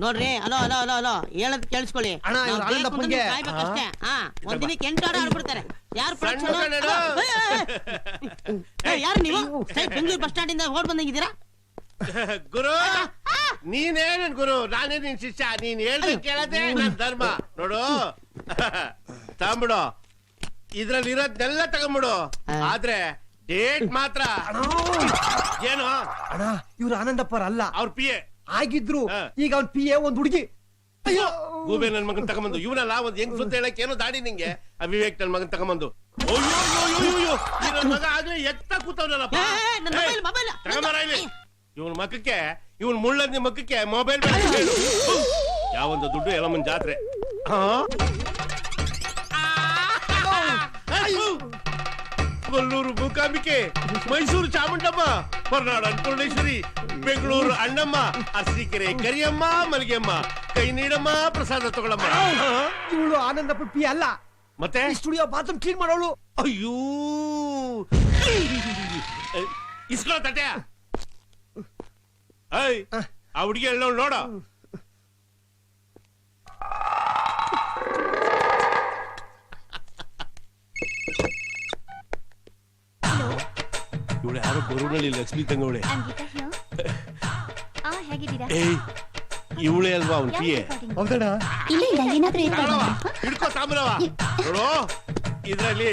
ನೋಡ್ರಿ hello hello hello hello ಹೇಳದ್ ಕೇಳಿಸ್ಕೊಳ್ಳಿ. ಕಾಯ್ಬೇಕಷ್ಟೇ. ಒಂದಿನಕ್ಕೆ 8 ಆಡ ಆಡ್ಬಿಡ್ತಾರೆ. ಯಾರು ಯಾರು ನೀವು ಬೆಂಗಳೂರು ಬಸ್ ಸ್ಟ್ಯಾಂಡ್ ಇಂದ ಓಡ್ ಬಂದಂಗಿದ್ದೀರಾ? ಗುರು ನೀನೇನ್ ಗುರು, ನಾನೇ ನಿನ್ ಶಿಷ್ಯ. ನೀನ್ ಹೇಳ್ದೆ ಕೇಳದೆ ನನ್ ಧರ್ಮ. ನೋಡು ತಗೊಂಬಿಡು, ಇದ್ರಲ್ಲಿ ಇರೋದೆಲ್ಲ ತಗೊಂಬಿಡು. ಆದ್ರೆ ಡೇಟ್ ಮಾತ್ರ ಏನು ಅಣ್ಣ, ಇವ್ರು ಆನಂದಪ್ಪರ ಅಲ್ಲ, ಅವ್ರ ಪಿ ಎ ಆಗಿದ್ರು. ಈಗ ಅವ್ನ ಪಿ ಎ ಒಂದ್ ಹುಡುಗಿ. ಅಯ್ಯೋ ಗೂಬೆ ನನ್ ಮಗನ್ ತಗೊಂಬಂದು. ಇವನಲ್ಲ ಒಂದ್ ಹೆಂಗ್ ಸುತ್ತ ಹೇಳಕ್ ಏನೋ ದಾಡಿ ನಿಂಗೆ. ಅವಿವೇಕ್ ನನ್ ಮಗನ್ ತಗೊಂಬಂದು. ನನ್ ಮಗ ಆಗ್ಲೇ ಎತ್ತ ಕೂತವ್ನಲ್ಲಪ್ಪ. ಇವನ್ ಮಕ್ಕಕ್ಕೆ, ಇವನ್ ಮುಳ್ಳಂದಿ ಮಕ್ಕಕ್ಕೆ ಮೊಬೈಲ್ ಯಾವೊಂದು ದುಡ್ಡು ಎಲ್ಲಮ್ಮನ್ ಜಾತ್ರೆ. ಕೊಲ್ಲೂರು ಮೂಕಾಂಬಿಕೆ, ಮೈಸೂರು ಚಾಮುಂಡಮ್ಮ, ಹೊರನಾಡು ಅನ್ನಪೂರ್ಣೇಶ್ವರಿ, ಬೆಂಗಳೂರು ಅಣ್ಣಮ್ಮ, ಅರಸೀಕೆರೆ ಕರಿಯಮ್ಮ, ಮಲ್ಗೆಮ್ಮ, ಕೈ ನೀಡಮ್ಮ, ಪ್ರಸಾದ ತಗೊಳಮ್ಮ. ಇವಳು ಆನಂದಪ್ಪ ಪಿ ಅಲ್ಲ, ಮತ್ತೆ ಸ್ಟುಡಿಯೋ ಬಾತ್ರೂಮ್ ಕ್ಲೀನ್ ಮಾಡೋಳು. ಅಯ್ಯೋ ಇಸ್ಕೊಳ್ಳೋ ತಟ್ಟೆಯ. ಐ ಆ ಹುಡುಗಿ ಹೇಳೋಳು ನೋಡ. ಇವಳು ಯಾರೋ ಗೊರುನಲ್ಲಿ ಲಕ್ಷ್ಮಿ ತಂಗವಳೆ. ಇವಳೇ ಅಲ್ವಾ ಅವ್ನ ಪಿ ಎ? ಹಿಡ್ಕೋ ತಾಮ್ರವ. ನೋಡು ಇದ್ರಲ್ಲಿ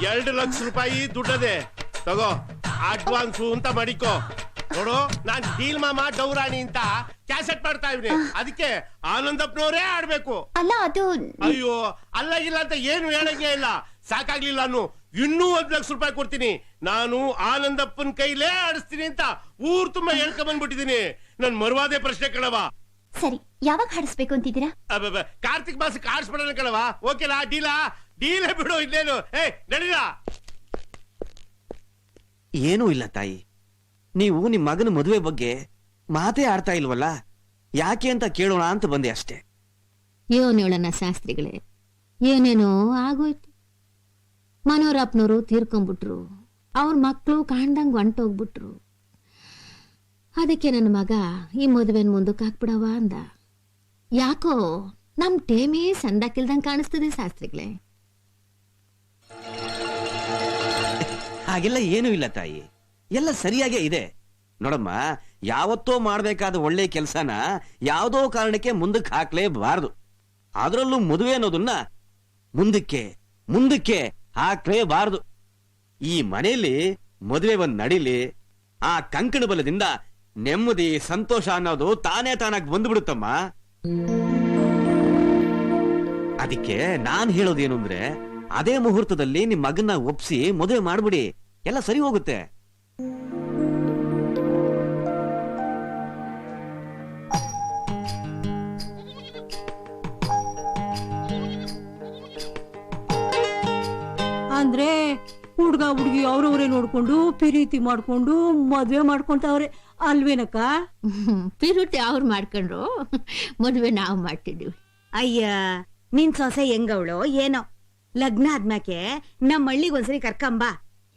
2 ಲಕ್ಷ ರೂಪಾಯಿ ದುಡ್ಡದೆ, ತಗೋ ಅಡ್ವಾನ್ಸು ಅಂತ ಮಾಡಿಕೋ. ನೋಡು ನಾನ್ ಡೀಲ್ ಮಾಮ ಡೌರಾಣಿ ಅಂತ ಕ್ಯಾಸೆಟ್ ಮಾಡ್ತಾ ಇವ್ನಿ, ಅದಕ್ಕೆ ಆನಂದಪ್ಪನವರೇ ಆಡ್ಬೇಕು. ಅಲ್ಲ ಅದು. ಅಯ್ಯೋ ಅಲ್ಲ ಇಲ್ಲ ಅಂತ ಏನು ಹೇಳಂಗೇ ಇಲ್ಲ. ಸಾಕಾಗ್ಲಿಲ್ಲ ಅನ್ನು ಇನ್ನೂ 1 ಲಕ್ಷ ರೂಪಾಯಿ ಕೊಡ್ತೀನಿ. ನಾನು ಆನಂದಪ್ಪನ ಕೈಲೇ ಆಡಿಸ್ತೀನಿ ಅಂತ ಊರ್ ತುಂಬಾ ಹೇಳ್ಕೊಂಡ್ ಬಂದ್ಬಿಟ್ಟಿದೀನಿ. ನನ್ ಮರುವಾದೆ ಪ್ರಶ್ನೆ ಕಣವ. ಸರಿ, ಯಾವಾಗ ಹಾಡಿಸ್ಬೇಕು ಅಂತಿದ್ದೀರಾ? ಕಾರ್ತಿಕ್ ಮಾಸಕ್ಕೆ ಆಡಿಸ್ಬಿಡೋಣ ಕಣವ. ಓಕೆಲಾ? ಡೀಲೇ ಬಿಡು. ಇಲ್ಲೇನು ನಡೀಲ. ಏನೂ ಇಲ್ಲ ತಾಯಿ, ನೀವು ನಿಮ್ ಮಗನ ಮದುವೆ ಬಗ್ಗೆ ಮಾತೇ ಆಡ್ತಾ ಇಲ್ವಲ್ಲ, ಯಾಕೆ ಅಂತ ಕೇಳೋಣ ಅಂತ ಬಂದೆ ಅಷ್ಟೇ. ಏನ್ ಹೇಳೋಣ ಶಾಸ್ತ್ರಿಗಳೇ, ಏನೇನೋ ಆಗೋಯ್ತು. ಮನೋರಪ್ಪನವರು ತೀರ್ಕೊಂಡ್ಬಿಟ್ರು, ಅವ್ರ ಮಕ್ಕಳು ಕಾಣ್ದಂಗ್ ಹೊಂಟೋಗ್ಬಿಟ್ರು. ಅದಕ್ಕೆ ನನ್ನ ಮಗ ಈ ಮದುವೆನ ಮುಂದಕ್ಕೆ ಹಾಕ್ಬಿಡವ ಅಂದ. ಯಾಕೋ ನಮ್ ಟೇಮೇ ಸಂದಾಕಿಲ್ದಂಗ್ ಕಾಣಿಸ್ತದೆ ಶಾಸ್ತ್ರಿಗಳೇ. ಹಾಗೆಲ್ಲ ಏನೂ ಇಲ್ಲ ತಾಯಿ, ಎಲ್ಲ ಸರಿಯಾಗೇ ಇದೆ. ನೋಡಮ್ಮ, ಯಾವತ್ತೋ ಮಾಡ್ಬೇಕಾದ ಒಳ್ಳೆ ಕೆಲ್ಸನ ಯಾವ್ದೋ ಕಾರಣಕ್ಕೆ ಮುಂದಕ್ಕೆ ಹಾಕ್ಲೇಬಾರ್ದು. ಅದ್ರಲ್ಲೂ ಮದುವೆ ಅನ್ನೋದನ್ನ ಮುಂದಕ್ಕೆ ಹಾಕ್ಲೇಬಾರ್ದು. ಈ ಮನೆಯಲ್ಲಿ ಮದುವೆ ಒಂದ್ ನಡಿಲಿ, ಆ ಕಂಕಣ ಬಲದಿಂದ ನೆಮ್ಮದಿ ಸಂತೋಷ ಅನ್ನೋದು ತಾನೇ ತಾನಾಗಿ ಬಂದ್ಬಿಡುತ್ತಮ್ಮ. ಅದಕ್ಕೆ ನಾನ್ ಹೇಳೋದೇನು ಅಂದ್ರೆ, ಅದೇ ಮುಹೂರ್ತದಲ್ಲಿ ನಿಮ್ ಮಗನ್ನ ಒಪ್ಸಿ ಮದುವೆ ಮಾಡ್ಬಿಡಿ, ಎಲ್ಲ ಸರಿ ಹೋಗುತ್ತೆ. ಅಂದ್ರೆ ಹುಡ್ಗ ಹುಡ್ಗಿ ಅವ್ರವ್ರೇ ನೋಡ್ಕೊಂಡು ಪ್ರೀತಿ ಮಾಡ್ಕೊಂಡು ಮದ್ವೆ ಮಾಡ್ಕೊಂತವ್ರೆ ಅಲ್ವೇನಕ್ಕ? ಪಿರುಟಿ ಅವ್ರು ಮಾಡ್ಕೊಂಡ್ರು, ಮದ್ವೆ ನಾವು ಮಾಡ್ತಿದ್ವಿ. ಅಯ್ಯ ನಿನ್ ಸೊಸೆ ಹೆಂಗವಳು ಏನೋ. ಲಗ್ನ ಆದ್ಮ್ಯಾಕೆ ನಮ್ಮ ಹಳ್ಳಿಗೆ ಒಂದ್ಸರಿ ಕರ್ಕಂಬ.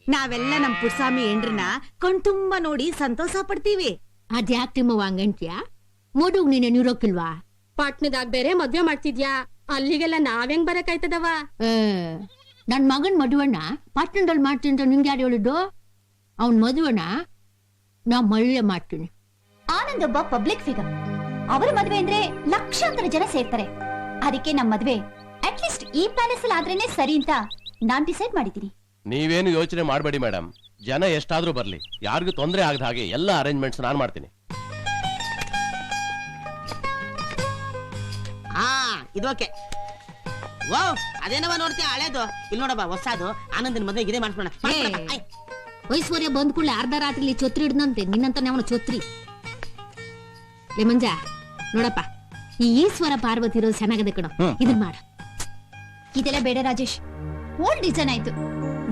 ನಾವೆಲ್ಲ ನಮ್ ಪುಟ್ಸಾಮಿ ಹೆಂಡ್ರನ್ನ ಕಣ್ತುಂಬ ನೋಡಿ ಸಂತೋಷ ಪಡ್ತೀವಿ. ಅದ್ಯಾಕ್ ತಿಮ್ಮವ್ವ ಹಂಗಂತ್ಯಾ? ಮಡುಗ್ ನೀನೆ ಇರೋಕಿಲ್ವಾ? ಪಾಟ್ನದಾಗ ಬೇರೆ ಮದ್ವೆ ಮಾಡ್ತಿದ್ಯಾ, ಅಲ್ಲಿಗೆಲ್ಲ ನಾವೆಂಗ್ ಬರಕಾಯ್ತದವ? ನನ್ ಮಗನ್ ಮದುವಣ್ಣ ಪಟ್ಟಣದಲ್ಲಿ ಮಾಡ್ತೀನಿ ಅಂತ ನಿಂಗೆ ಯಾರು ಹೇಳಿದ್ದು? ಅವನ್ ಮದುವಣ್ಣ ನಾ ಮಳ್ಳೆ ಮಾಡ್ತೀನಿ. ಆನಂದ್ ಒಬ್ಬ ಪಬ್ಲಿಕ್ ಫಿಗರ್. ಅವರ ಮದ್ವೆ ಅಂದ್ರೆ ಲಕ್ಷಾಂತರ ಜನ ಸೇರ್ತಾರೆ. ಅದಕ್ಕೆ ನಮ್ ಮದ್ವೆ ಅಟ್ಲೀಸ್ಟ್ ಈ ಪ್ಯಾಲೇಸ್ ಅಲ್ಲಿ ಆದ್ರೇನೆ ಸರಿ ಅಂತ ನಾನ್ ಡಿಸೈಡ್ ಮಾಡಿದ್ದೀನಿ. ನೀವೇನು ಯೋಚನೆ ಮಾಡಬೇಡಿ ಮೇಡಮ್, ಜನ ಎಷ್ಟಾದ್ರೂ ಬರ್ಲಿ, ಯಾರಿಗೂ ತೊಂದರೆ ಆಗದ ಹಾಗೆ ಎಲ್ಲ ಅರೇಂಜ್ಮೆಂಟ್ಸ್ ನಾನು ಮಾಡ್ತೀನಿ. ಇದೋಕೆ. ವಾವ್, ಅದೇನವ ನೋಡ್ತೀಯ ಹಳೇದು? ಇಲ್ಲಿ ನೋಡಪ್ಪ ಹೊಸದು. ಆನಂದನ ಮದುವೆಗೆ ಇದೇ ಮಾಡಿಸ್ಬೋಣ. ಐಶ್ವರ್ಯ ಬಂದ್ ಕೂಡಲೇ ಅರ್ಧ ರಾತ್ರಿ ಛತ್ರಿ ಹಿಡ್ದಂತೆ ನಿನ್ನಂತ ಅವನ ಛತ್ರಿ. ಲೇ ಮಂಜ ನೋಡಪ್ಪ, ಈ ಈಶ್ವರ ಪಾರ್ವತಿ ಇರೋದು ಚೆನ್ನಾಗದೆ ಕಣೋ, ಇದನ್ ಮಾಡ. ಇದೆಲ್ಲ ಬೇಡ ರಾಜೇಶ್, ಓಲ್ಡ್ ಡಿಸೈನ್ ಆಯ್ತು.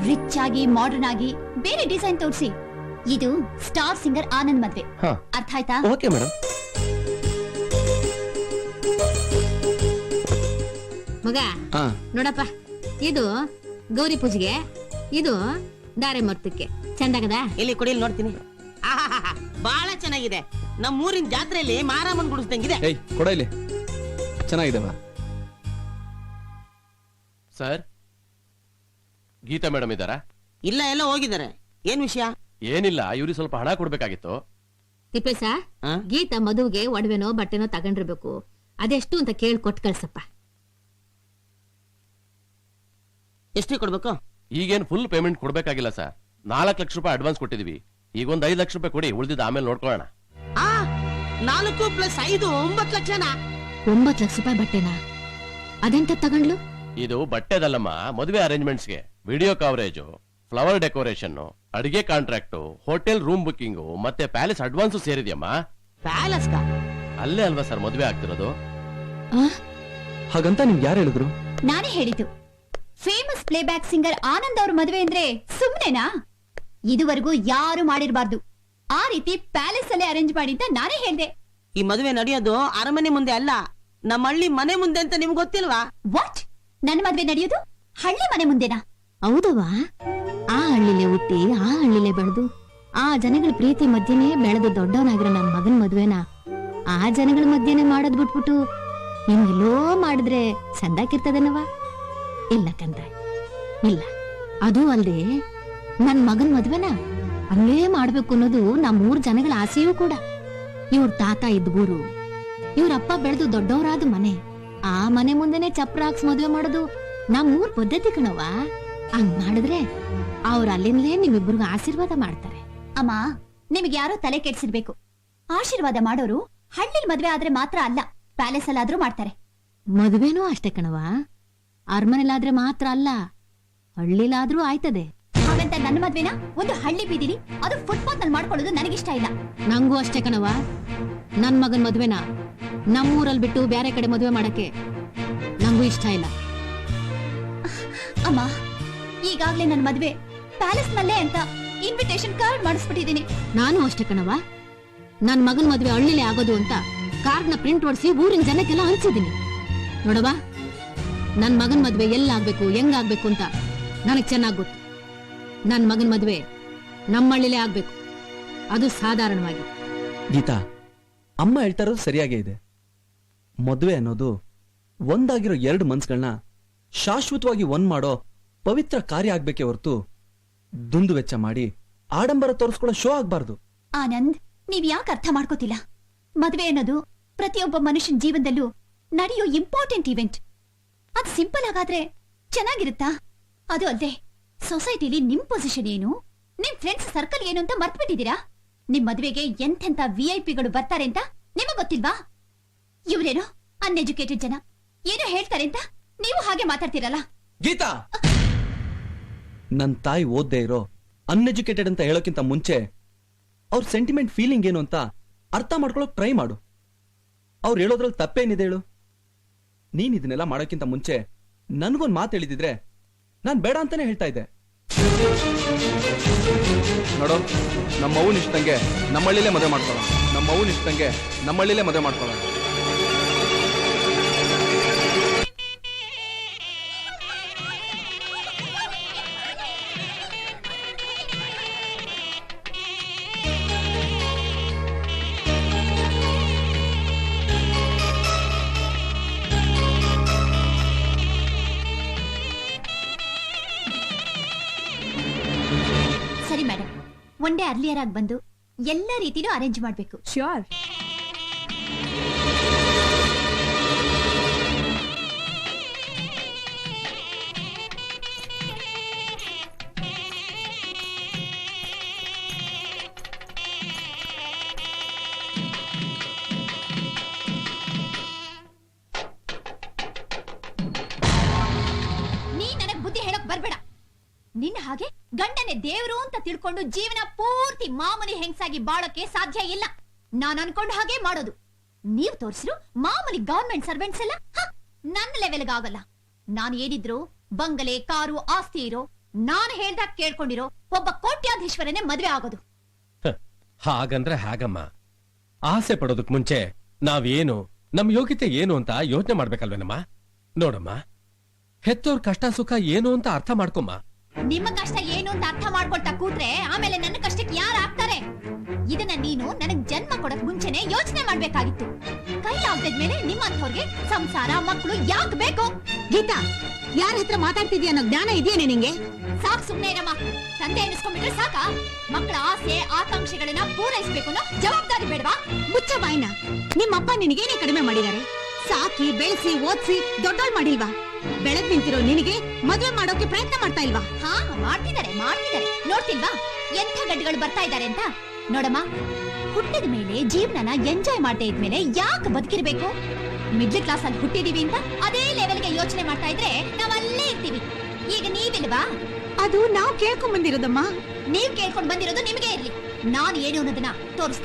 ರಿಚ್ ಆಗಿ ಮಾಡರ್ನ್ ಆಗಿ ಬೇರೆ ಡಿಸೈನ್ ತೋರಿಸಿ. ಇದು ಸ್ಟಾರ್ ಸಿಂಗರ್ ಆನಂದ್ ಮದ್ವೆ, ಅರ್ಥ ಆಯ್ತಾ? Okay madam. ಮಗ ನೋಡಪ್ಪ, ಇದು ಗೌರಿ ಪೂಜೆಗೆ, ಇದು ದಾರೆ ಮರ್ತಕ್ಕೆ ಚಂದಾಗದ. ಇಲ್ಲಿ ಕೊಡಿ, ನೋಡ್ತೀನಿ. ಬಹಳ ಚೆನ್ನಾಗಿದೆ. ನಮ್ಮೂರಿನ ಜಾತ್ರೆಯಲ್ಲಿ ಮಾರಾಮನ್ ಗುಡಿಸ್ದಂಗಿದೆ. ಏಯ್ ಕೊಡ ಇಲ್ಲಿ, ಚೆನ್ನಾಗಿದೆವಾ? ಸರ್, ಗೀತಾ ಮೇಡಮ್ ಇದ್ದಾರಾ? ಇಲ್ಲ, ಎಲ್ಲ ಹೋಗಿದ್ದಾರೆ. ಏನ್ ವಿಷಯ? ಏನಿಲ್ಲ, ಇವ್ರಿಗೆ ಸ್ವಲ್ಪ ಹಣ ಕೊಡ್ಬೇಕಾಗಿತ್ತು. ತಿಪ್ಪೇಶ, ಆ? ಗೀತಾ ಮದುವೆಗೆ ಒಡವೆನೋ ಬಟ್ಟೆನೋ ತಗೊಂಡಿರ್ಬೇಕು. ಅದೆಷ್ಟು ಅಂತ ಕೇಳಿ ಕೊಟ್ಟು ಕಳ್ಸಪ್ಪ. ಎಷ್ಟು ಕೊಡ್ಬೇಕು? ಈಗೇನ್ ಫುಲ್ ಪೇಮೆಂಟ್ ಕೊಡ್ಬೇಕಾಗಿಲ್ಲ ಸರ್. 4 ಲಕ್ಷ ರೂಪಾಯಿ ಅಡ್ವಾನ್ಸ್ ಕೊಟ್ಟಿದೀವಿ. ಈಗ ಒಂದ್ 5 ಲಕ್ಷ ರೂಪಾಯಿ ಕೊಡಿ, ಉಳಿದಿದ್ದ ಆಮೇಲೆ ನೋಡ್ಕೊಳ್ಳೋಣ. 4 + 5 9 ಲಕ್ಷನಾ? 9 ಲಕ್ಷ ರೂಪಾಯಿ ಬಟ್ಟೆನಾ? ಅದೆಂತ ತಗೊಂಡ್ಲು? ಇದು ಬಟ್ಟೆದಲ್ಲಮ್ಮ, ಮದುವೆ ಅರೇಂಜ್ಮೆಂಟ್ಸ್ಗೆ ವಿಡಿಯೋ ಕವರೇಜ್, ಫ್ಲವರ್ ಡೆಕೋರೇಷನ್, ಅಡಿಗೆ ಕಾಂಟ್ರಾಕ್ಟ್, ಹೋಟೆಲ್ ರೂಮ್ ಬುಕಿಂಗ್ ಮತ್ತೆ ಪ್ಯಾಲೇಸ್ ಅಡ್ವಾನ್ಸ್ ಸೇರಿದ್ಯಮ್ಮ. ಪ್ಯಾಲೇಸ್ ಕಾ? ಅಲ್ಲೇ ಅಲ್ವಾ ಸರ್ ಮದುವೆ ಆಗ್ತಿರೋದು? ಹಾಗಂತ ನಿಮ್ಗೆ ಯಾರು ಹೇಳಿದ್ರು? ನಾನೇ ಹೇಳಿದ್ದು. ಫೇಮಸ್ ಪ್ಲೇಬ್ಯಾಕ್ ಸಿಂಗರ್ ಆನಂದ್ ಅವ್ರ ಮದುವೆ ಅಂದ್ರೆ ಸುಮ್ನೆನಾ? ಇದುವರೆಗೂ ಯಾರು ಮಾಡಿರ್ಬಾರ್ದು. ಆ ರೀತಿ ಪ್ಯಾಲೇಸ್ ಅಲ್ಲೇ ಅರೇಂಜ್ ಮಾಡಿ ಅಂತ ನಾನೇ ಹೇಳ್ದೆ. ಈ ಮದುವೆ ನಡೆಯೋದು ಅರಮನೆ ಮುಂದೆ ಅಲ್ಲ, ನಮ್ಮ ಹಳ್ಳಿ ಮನೆ ಮುಂದೆ ಅಂತ ನಿಮ್ಗೆ ಗೊತ್ತಿಲ್ವಾ? ವಾಟ್? ನನ್ನ ಮದುವೆ ನಡೆಯೋದು ಹಳ್ಳಿ ಮನೆ ಮುಂದೆನಾ? ಹೌದವಾ? ಆ ಹಳ್ಳಿಲೇ ಹುಟ್ಟಿ ಆ ಹಳ್ಳಿಲೇ ಬೆಳೆದು ಆ ಜನಗಳ ಪ್ರೀತಿ ಮಧ್ಯೆನೇ ಬೆಳೆದು ದೊಡ್ಡವನಾಗಿರೋ ನನ್ನ ಮಗನ್ ಮದ್ವೆನ ಆ ಜನಗಳ ಮಧ್ಯೆನೆ ಮಾಡೋದ್ ಬಿಟ್ಬಿಟ್ಟು ಇನ್ನೆಲ್ಲೋ ಮಾಡಿದ್ರೆ ಚಂದಾಕಿರ್ತದನವ? ಇಲ್ಲ ಕಂದ್ರೆ, ಇಲ್ಲ. ಅದು ಅಲ್ದೆ ನನ್ ಮಗನ್ ಮದ್ವೆನ ಅಲ್ಲೇ ಮಾಡ್ಬೇಕು ಅನ್ನೋದು ನಮ್ಮೂರ್ ಜನಗಳ ಆಸೆಯೂ ಕೂಡ. ಇವ್ರ ತಾತ ಇದ್ದ ಊರು, ಇವ್ರಪ್ಪ ಬೆಳೆದು ದೊಡ್ಡವರಾದ ಮನೆ, ಆ ಮನೆ ಮುಂದೆನೆ ಚಪ್ರ ಹಾಕ್ಸ್ ಮದ್ವೆ ಮಾಡೋದು ನಮ್ಮೂರ್ ಪದ್ಧತಿ ಕಣವ. ಹಂಗ್ ಮಾಡಿದ್ರೆ ಅವ್ರ ಅಲ್ಲಿಂದಲೇ ನಿಮ್ಮಿಬ್ರಿಗೂ ಆಶೀರ್ವಾದ ಮಾಡ್ತಾರೆ. ಅಮ್ಮ, ನಿಮ್ಗೆ ಯಾರೋ ತಲೆ ಕೆಡ್ಸಿರ್ಬೇಕು. ಆಶೀರ್ವಾದ ಮಾಡೋರು ಹಳ್ಳಿಲ್ ಮದ್ವೆ ಆದ್ರೆ ಮಾತ್ರ ಅಲ್ಲ, ಪ್ಯಾಲೇಸ್ ಅಲ್ಲಾದ್ರೂ ಮಾಡ್ತಾರೆ. ಮದುವೆನೂ ಅಷ್ಟೇ ಕಣವ, ಅರಮನೆಲಾದ್ರೆ ಮಾತ್ರ ಅಲ್ಲ, ಹಳ್ಳಿಲಾದ್ರೂ ಆಯ್ತದೆ. ಹಾಗಂತ ನನ್ನ ಮದ್ವೆನ ಒಂದು ಹಳ್ಳಿ ಬೀದಿಲಿ, ಅದು ಫುಟ್ಪಾತ್ ನಲ್ಲಿ ಮಾಡ್ಕೊಳ್ಳೋದು ನನಗಿಷ್ಟ ಇಲ್ಲ. ನಂಗೂ ಅಷ್ಟೇ ಕಣವ. ನನ್ ಮಗನ್ ಮದ್ವೆನ ನಮ್ಮೂರಲ್ಲಿ ಬಿಟ್ಟು ಬೇರೆ ಕಡೆ ಮದುವೆ ಮಾಡಕ್ಕೆ ನಂಗೂ ಇಷ್ಟ ಇಲ್ಲ. ಅಮ್ಮ, ಈಗಾಗ್ಲೇ ನನ್ನ ಮದ್ವೆ ಪ್ಯಾಲೇಸ್ ನಲ್ಲೇ ಅಂತ ಇನ್ವಿಟೇಷನ್ ಕಾರ್ಡ್ ಮಾಡಿಸ್ಬಿಟ್ಟಿದೀನಿ. ನಾನು ಅಷ್ಟೇ ಕಣವ. ನನ್ ಮಗನ್ ಮದ್ವೆ ಹಳ್ಳಿಲೇ ಆಗೋದು ಅಂತ ಕಾರ್ಡ್ನ ಪ್ರಿಂಟ್ ಹೊಡ್ಸಿ ಊರಿನ ಜನಕ್ಕೆಲ್ಲ ಹಂಚಿದೀನಿ. ನೋಡವಾ, ನನ್ ಮಗನ್ ಮದ್ವೆ ಎಲ್ಲಾಗ್ಬೇಕು ಹೆಂಗಾಗ್ಬೇಕು ಅಂತ ನನಗ್ ಚೆನ್ನಾಗ್ ಗೊತ್ತು. ನನ್ ಮಗನ್ ಮದ್ವೆ ನಮ್ಮಳ್ಳಿಲೇ ಆಗ್ಬೇಕು, ಅದು ಸಾಧಾರಣವಾಗಿ. ಗೀತಾ, ಅಮ್ಮ ಹೇಳ್ತಾ ಇರೋದು ಸರಿಯಾಗೇ ಇದೆ. ಮದುವೆ ಅನ್ನೋದು ಒಂದಾಗಿರೋ 2 ಮನ್ಸ್ಗಳನ್ನ ಶಾಶ್ವತವಾಗಿ ಒಂದ್ ಮಾಡೋ ಪವಿತ್ರ ಕಾರ್ಯ ಆಗ್ಬೇಕೆ ಹೊರತು ದುಂದು ವೆಚ್ಚ ಮಾಡಿ ಆಡಂಬರ ತೋರಿಸ್ಕೊಳ್ಳೋ ಶೋ ಆಗ್ಬಾರ್ದು. ಆನಂದ್, ನೀವ್ ಯಾಕೆ ಅರ್ಥ ಮಾಡ್ಕೋತಿಲ್ಲ? ಮದ್ವೆ ಅನ್ನೋದು ಪ್ರತಿಯೊಬ್ಬ ಮನುಷ್ಯನ ಜೀವನದಲ್ಲೂ ನಡೆಯೋ ಇಂಪಾರ್ಟೆಂಟ್ ಇವೆಂಟ್. ಅದ್ ಸಿಂಪಲ್ ಆಗಾದ್ರೆ ಚೆನ್ನಾಗಿರುತ್ತಾ? ಅದು ಅಲ್ಲದೆ ಸೊಸೈಟಿಲಿ ನಿಮ್ ಪೊಸಿಷನ್ ಏನು, ನಿಮ್ ಫ್ರೆಂಡ್ಸ್ ಸರ್ಕಲ್ ಏನು ಅಂತ ಮರ್ತ್ಬಿಟ್ಟಿದ್ದೀರಾ? ನಿಮ್ ಮದ್ವೆಗೆ ಎಂತೆಂತ ವಿಐಪಿಗಳು ಬರ್ತಾರೆ ಅಂತ ನಿಮಗ್ ಗೊತ್ತಿಲ್ವಾ? ಇವ್ರೇನೋ ಅನ್ಎಜುಕೇಟೆಡ್ ಜನ ಏನೋ ಹೇಳ್ತಾರೆ ಅಂತ ನೀವು ಹಾಗೆ ಮಾತಾಡ್ತೀರಲ್ಲ. ಗೀತಾ, ನನ್ ತಾಯಿ ಓದ್ದೇ ಇರೋ ಅನ್ಎಜುಕೇಟೆಡ್ ಅಂತ ಹೇಳೋಕ್ಕಿಂತ ಮುಂಚೆ ಅವ್ರ ಸೆಂಟಿಮೆಂಟ್ ಫೀಲಿಂಗ್ ಏನು ಅಂತ ಅರ್ಥ ಮಾಡ್ಕೊಳ್ಳೋಕ್ ಟ್ರೈ ಮಾಡು. ಅವ್ರು ಹೇಳೋದ್ರಲ್ಲಿ ತಪ್ಪೇನಿದೆ ಹೇಳು? ನೀನ್ ಇದನ್ನೆಲ್ಲ ಮಾಡೋಕ್ಕಿಂತ ಮುಂಚೆ ನನ್ಗೊಂದ್ ಮಾತು ಹೇಳಿದಿದ್ರೆ ನಾನ್ ಬೇಡ ಅಂತಾನೆ ಹೇಳ್ತಾ ಇದ್ದೆ. ನೋಡೋ, ನಮ್ಮ ಅವ್ವನ ಇಷ್ಟಂಗೆ ನಮ್ಮಳ್ಳಿಲೇ ಮದುವೆ ಮಾಡ್ಕೊಳ್ಳೋಣ. ನಮ್ಮ ಅವ್ವನ ಇಷ್ಟಂಗೆ ನಮ್ಮಳ್ಳಿಲೇ ಮದುವೆ ಮಾಡ್ಕೊಳ್ಳೋಣ. ಸರಿ ಮೇಡಮ್, ಒನ್ ಡೇ ಅರ್ಲಿಯರ್ ಆಗಿ ಬಂದು ಎಲ್ಲ ರೀತಿನೂ ಅರೇಂಜ್ ಮಾಡ್ಬೇಕು. ಶ್ಯೂರ್. ನೀ ನನಗ್ ಬುದ್ಧಿ ಹೇಳಕ್ ಬರ್ಬೇಡ. ನಿನ್ನ ಹಾಗೆ ಗಂಡನೇ ದೇವ್ರು ಅಂತ ತಿಳ್ಕೊಂಡು ಜೀವನ ಪೂರ್ತಿ ಮಾಮೂಲಿ ಹೆಂಗ್ಸಾಗಿ ಬಾಳೋಕೆ ಸಾಧ್ಯ ಇಲ್ಲ. ನಾನ್ ಅನ್ಕೊಂಡ್ ಹಾಗೆ ಮಾಡೋದು. ನೀವ್ ತೋರಿಸಿರು ಮಾಮೂಲಿ ಗವರ್ಮೆಂಟ್ ಸರ್ವೆಂಟ್ಸ್ ಎಲ್ಲ ನನ್ನ ಲೆವೆಲ್ಗೆ ಆಗಲ್ಲ. ನಾನು ಏನಿದ್ರು ಬಂಗಲೆ, ಕಾರು, ಆಸ್ತಿ ಇರೋ, ನಾನು ಹೇಳ್ದಾಗ ಕೇಳ್ಕೊಂಡಿರೋ ಒಬ್ಬ ಕೋಟ್ಯಾಧೀಶ್ವರನೇ ಮದ್ವೆ ಆಗೋದು. ಹಾಗಂದ್ರೆ ಹಾಗಮ್ಮ. ಆಸೆ ಪಡೋದಕ್ ಮುಂಚೆ ನಾವೇನು, ನಮ್ ಯೋಗ್ಯತೆ ಏನು ಅಂತ ಯೋಚನೆ ಮಾಡ್ಬೇಕಲ್ವೇನಮ್ಮ? ನೋಡಮ್ಮ, ಹೆತ್ತೋರ್ ಕಷ್ಟ ಸುಖ ಏನು ಅಂತ ಅರ್ಥ ಮಾಡ್ಕೊಮ್ಮ. ನಿಮ್ಮ ಕಷ್ಟ ಏನು ಅಂತ ಅರ್ಥ ಮಾಡ್ಕೊಳ್ತಾ ಕೂತ್ರೆ ಆಮೇಲೆ ನನ್ನ ಕಷ್ಟಕ್ಕೆ ಯಾರು ಆಗ್ತಾರೆ? ಇದನ್ನ ನೀನು ನನಗ್ ಜನ್ಮ ಕೊಡಕ್ ಮುಂಚೆನೆ ಯೋಚನೆ ಮಾಡ್ಬೇಕಾಗಿತ್ತು. ಕೈಲಾಗ್ದಿದ್ಮೇಲೆ ನಿಮ್ಮಂಥವ್ರಿಗೆ ಸಂಸಾರ ಮಕ್ಕಳು ಯಾಕೆ ಬೇಕು? ಗೀತಾ, ಯಾರ ಹತ್ರ ಮಾತಾಡ್ತಿದ್ಯಾ ಅನ್ನೋ ಜ್ಞಾನ ಇದೆಯೇನೆ ನಿಂಗೆ? ಸಾಕ್ ಸುಮ್ನೆ ಇರಮ್ಮ. ತಂದೆ ಅನ್ನಿಸ್ಕೊಂಡ್ಬಿಟ್ರೆ ಸಾಕ? ಮಕ್ಕಳ ಆಸೆ ಆಕಾಂಕ್ಷೆಗಳನ್ನ ಪೂರೈಸಬೇಕು ಅನ್ನೋ ಜವಾಬ್ದಾರಿ ಬೇಡವಾ? ಮುಚ್ಚ ಬಾಯ್ನ. ನಿಮ್ಮಪ್ಪ ನಿನಗೇನೇ ಕಡಿಮೆ ಮಾಡಿದ್ದಾರೆ? ಸಾಕಿ ಬೆಳೆಸಿ ಓದಿಸಿ ದೊಡ್ಡೋಳ್ ಮಾಡಿಲ್ವಾ? ಬೆಳೆದ್ ನಿಂತಿರೋ ನಿನಗೆ ಮದುವೆ ಮಾಡೋಕೆ ಪ್ರಯತ್ನ ಮಾಡ್ತಾ ಇಲ್ವಾ? ಹಾ, ಮಾಡ್ತಿದ್ದಾರೆ. ನೋಡ್ತಿಲ್ವಾ ಎಂಥ ಗಡ್ಡೆಗಳು ಬರ್ತಾ ಇದ್ದಾರೆ ಅಂತ? ನೋಡಮ್ಮ, ಹುಟ್ಟಿದ ಮೇಲೆ ಜೀವನನ ಎಂಜಾಯ್ ಮಾಡದೇ ಇದ್ಮೇಲೆ ಯಾಕೆ ಬದುಕಿರ್ಬೇಕು? ಮಿಡ್ಲ್ ಕ್ಲಾಸ್ ಅಲ್ಲಿ ಹುಟ್ಟಿದೀವಿ ಅಂತ ಅದೇ ಲೆವೆಲ್ಗೆ ಯೋಚನೆ ಮಾಡ್ತಾ ಇದ್ರೆ ನಾವ್ ಅಲ್ಲೇ ಇರ್ತೀವಿ. ಈಗ ನೀವಿಲ್ವಾ? ಅದು ನಾವ್ ಕೇಳ್ಕೊಂಡ್ ಬಂದಿರೋದಮ್ಮ. ನೀವ್ ಕೇಳ್ಕೊಂಡ್ ಬಂದಿರೋದು ನಿಮ್ಗೆ ಇರ್ಲಿ. ನಾನು ಏನು ಅನ್ನೋದನ್ನ ತೋರಿಸ್ತೀನಿ.